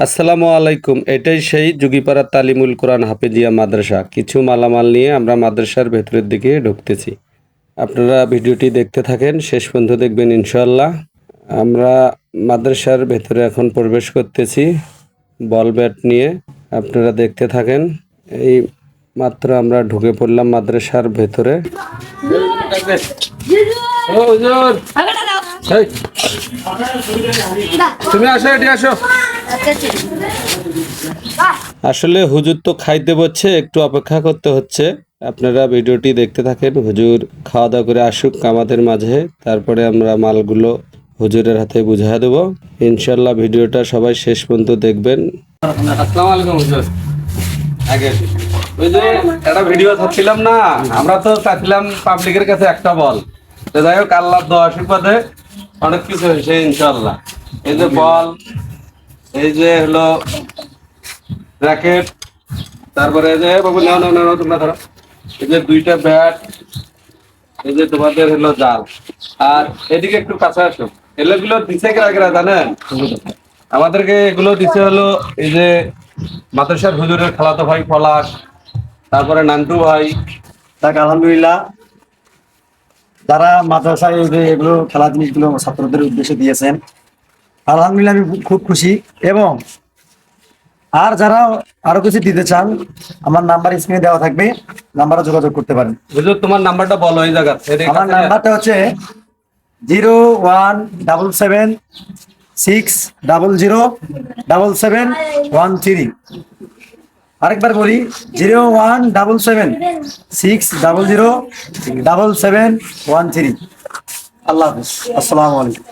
আসসালামু আলাইকুম। এটাই সেই যুগীপাড়া তালিমুল কোরআন হাফেজিয়া মাদ্রাসা। কিছু মালামাল নিয়ে আমরা মাদ্রাসার ভেতরের দিকে ঢুকতেছি। আপনারা ভিডিওটি দেখতে থাকেন, শেষ পর্যন্ত দেখবেন ইনশাআল্লাহ। আমরা মাদ্রাসার ভেতরে এখন প্রবেশ করতেছি বল ব্যাট নিয়ে। আপনারা দেখতে থাকেন। এই মাত্র আমরা ঢুকে পড়লাম মাদ্রাসার ভেতরে। তুমি আসো, এটি আসো। আসলে হুজুর তো খাইতে বলছে, একটু অপেক্ষা করতে হচ্ছে। আপনারা ভিডিওটি দেখতে থাকেন। হুজুর খাওয়া দাওয়া করে আসুক আমাদের মাঝে, তারপরে আমরা মালগুলো হুজুরের হাতে বুঝিয়ে দেবো ইনশাল্লাহ। ভিডিওটা সবাই শেষ পর্যন্ত দেখবেন। আসসালামু আলাইকুম হুজুর। আগে ওই যে একটা ভিডিও ছাড়ছিলাম না, আমরা তো চাচ্ছিলাম পাবলিকের কাছে একটা বল। তো যাই হোক, আল্লাহর দোয়া আশীর্বাদে অনেক কিছু হয়েছে ইনশাল্লাহ। এই যে বল, এই যে হলো র্যাকেট, তারপরে এই যে বাবু নাও নাও নাও তোমরা ধরো, এই যে দুইটা ব্যাট, এই যে তোমাদের হলো জাল। আর এদিকে একটু কাছে আসো। এগুলো দিছে কেরা জানেন? আমাদেরকে এগুলো দিছে হলো এই যে মাদ্রাসার হুজুরের খালাতো ভাই পলাশ, তারপরে নান্টু ভাই। তাকে আলহামদুলিল্লাহ, যারা মাদ্রাসায় এই যে এগুলো খেলা জিনিসগুলো ছাত্রদের উদ্দেশ্যে দিয়েছেন, আলহামদুলিল্লাহ আমি খুব খুশি। এবং আর যারা আরো কিছু দিতে চান, আমার নাম্বার স্ক্রিনে দেওয়া থাকবে, নাম্বারে যোগাযোগ করতে পারেন। হুজুর তোমার নাম্বারটা বলো এই জায়গা। আমার নাম্বারটা হচ্ছে 01776007713। আরেকবার বলি, 01776007713। আল্লাহ হাফিজ, আসসালামু আলাইকুম।